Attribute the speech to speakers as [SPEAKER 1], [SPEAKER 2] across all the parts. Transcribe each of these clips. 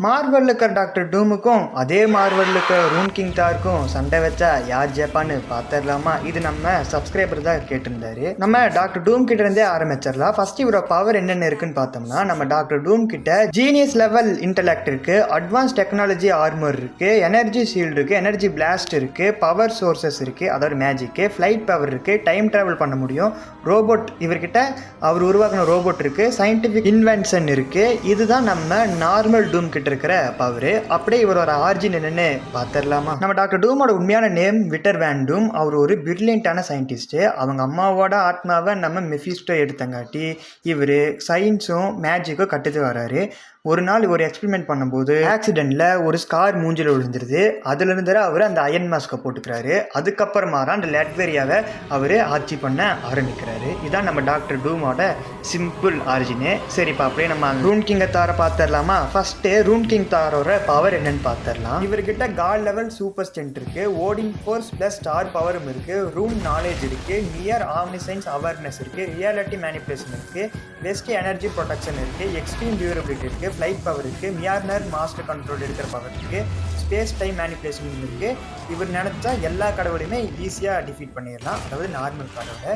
[SPEAKER 1] மார்வெல்ல இருக்கிற டாக்டர் டூமுக்கும் அதே மார்வெல்ல இருக்கிற ரூன் கிங் தாருக்கும் சண்டை வச்சா யார் ஜெயிப்பான்னு பார்த்துடலாமா? இது நம்ம சப்ஸ்கிரைபர் தான் கேட்டிருந்தாரு. நம்ம டாக்டர் டூம் கிட்ட இருந்தே ஆரம்பிச்சிடலாம். ஃபர்ஸ்ட் இவரோட பவர் என்னென்ன இருக்குன்னு பார்த்தோம்னா, நம்ம டாக்டர் டூம் கிட்ட ஜீனியஸ் லெவல் இன்டெலெக்ட் இருக்கு, அட்வான்ஸ் டெக்னாலஜி ஆர்மர் இருக்கு, எனர்ஜி ஷீல்டு இருக்கு, எனர்ஜி பிளாஸ்ட் இருக்கு, பவர் சோர்சஸ் இருக்கு, அதாவது மேஜிக்கு, ஃப்ளைட் பவர் இருக்கு, டைம் டிராவல் பண்ண முடியும், ரோபோட் இவர்கிட்ட அவர் உருவாக்கின ரோபோட் இருக்கு, சயின்டிஃபிக் இன்வென்ஷன் இருக்கு. இதுதான் நம்ம நார்மல் டூம் கிட்ட இருக்கிற பவர். அப்படியே இவரோட ஆரிஜின் என்னன்னு பார்த்துடலாமா? நம்ம டாக்டர் டூமோட உண்மையான நேம் விட்டர் வேன் டூம். அவர் ஒரு பிரில்லியண்டான சயின்டிஸ்ட். அவங்க அம்மாவோட ஆத்மாவை நம்ம மெஃபிஸ்டோ எடுத்தங்காட்டி இவர் சயின்ஸும் மேஜிக்கும் கற்றுட்டு வராரு. ஒரு நாள் ஒரு எக்ஸ்பெரிமெண்ட் பண்ணும்போது ஆக்சிடென்ட்ல ஒரு ஸ்கார் மூஞ்சில் விழுந்துருது. அதுல இருந்து அவர் அந்த அயன் மாஸ்கை போட்டுக்கிறாரு. அதுக்கப்புறமா தான் அந்த லாட்வேரியாவை அவர் ஆட்சி பண்ண ஆரம்பிக்கிறாரு. இதான் நம்ம டாக்டர் டூமோட சிம்பிள் ஆரிஜினு. சரிப்பா, அப்படியே நம்ம ரூன் கிங்கை தாரை பார்த்துடலாமா? ஃபர்ஸ்ட் ரூன் கிங் தாரோட பவர் என்னன்னு பார்த்துடலாம். இவர்கிட்ட காட் லெவல் சூப்பர் ஸ்ட்ரென்த் இருக்கு, ஓடிங் ஃபோர்ஸ் பிளஸ் ஸ்டார் பவரும் இருக்கு, ரூன் நாலேஜ் இருக்கு, நியர் ஆம்னிசைன்ஸ் அவேர்னஸ் இருக்கு, ரியாலிட்டி மேனிபுலேஷன் இருக்கு, பெஸ்ட் எனர்ஜி ப்ரொடெக்ஷன் இருக்கு, எக்ஸ்ட்ரீம் டியூரபிலிட்டி இருக்கு, ஃப்ளைட் பவர் இருக்குது, மியார்னர் மாஸ்டர் கண்ட்ரோல் எடுக்கிற பவர் இருக்குது, ஸ்பேஸ் டைம் மேனிபுலேஷன் இருக்குது. இவர் நினச்சா எல்லா கடவுளையுமே ஈஸியாக டிஃபீட் பண்ணிடலாம், அதாவது நார்மல் கடவுளை.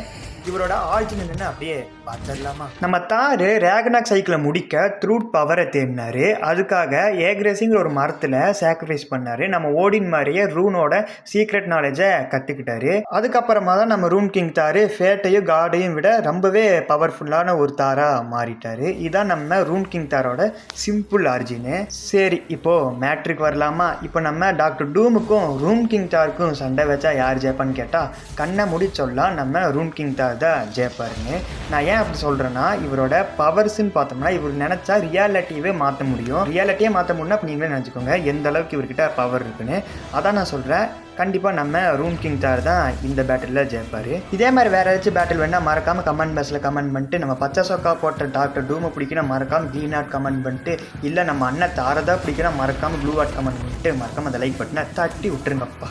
[SPEAKER 1] இவரோட ஆரிஜின் என்னன்னு அப்படியே பார்த்துடலாமா? நம்ம தாரு ரேகனாக் சைக்கிளை முடிக்க த்ரூட் பவரை தேடினாரு. அதுக்காக ஏக்ரேசிங்கிற ஒரு மரத்தில் சாக்ரிஃபைஸ் பண்ணாரு. நம்ம ஓடின் மாதிரியே ரூனோட சீக்ரெட் நாலேஜை கற்றுக்கிட்டாரு. அதுக்கப்புறமா தான் நம்ம ரூன் கிங் தாரு ஃபேட்டையும் காடையும் விட ரொம்பவே பவர்ஃபுல்லான ஒரு தாரா மாறிட்டாரு. இதான் நம்ம ரூன் கிங் தாரோட சிம்பிள் ஆரிஜினு. சரி, இப்போ மேட்ரிக் வரலாமா? இப்போ நம்ம டாக்டர் டூமுக்கும் ரூன் கிங் தாருக்கும் சண்டை வச்சா யார் ஜெயிப்பான்னு கேட்டால் கண்ணை முடி சொல்லலாம் நம்ம ரூன் கிங் தார் தான் ஜெயிப்பாருன்னு. நான் ஏன் அப்படி சொல்கிறேன்னா, இவரோட பவர்ஸ்ன்னு பார்த்தோம்னா இவர் நினச்சா ரியாலிட்டியவே மாற்ற முடியும். ரியாலிட்டியே மாற்ற முடியும்னா அப்போ நீங்களே நினச்சிக்கோங்க எந்த அளவுக்கு இவர்கிட்ட பவர் இருக்குன்னு. அதான் நான் சொல்கிறேன், கண்டிப்பாக நம்ம ரூன் கிங் தார் தான் இந்த பேட்டிலில் ஜெயிப்பார். இதே மாதிரி வேறு ஏதாச்சும் பேட்டில் வேணால் மறக்காமல் கமெண்ட் பாக்ஸில் கமெண்ட் பண்ணிட்டு, நம்ம பச்சை சொக்கா போட்ட டாக்டர் டூமை பிடிக்கணும் மறக்காமல் க்ரீன் ஆர்ட் கமெண்ட் பண்ணிட்டு, இல்லை நம்ம அண்ணன் தாரதா பிடிக்கணும் மறக்காமல் ப்ளூ ஆர்ட் கமெண்ட் பண்ணிட்டு, மறக்காமல் அந்த லைக் பட்டனை தட்டி விட்டுருங்கப்பா.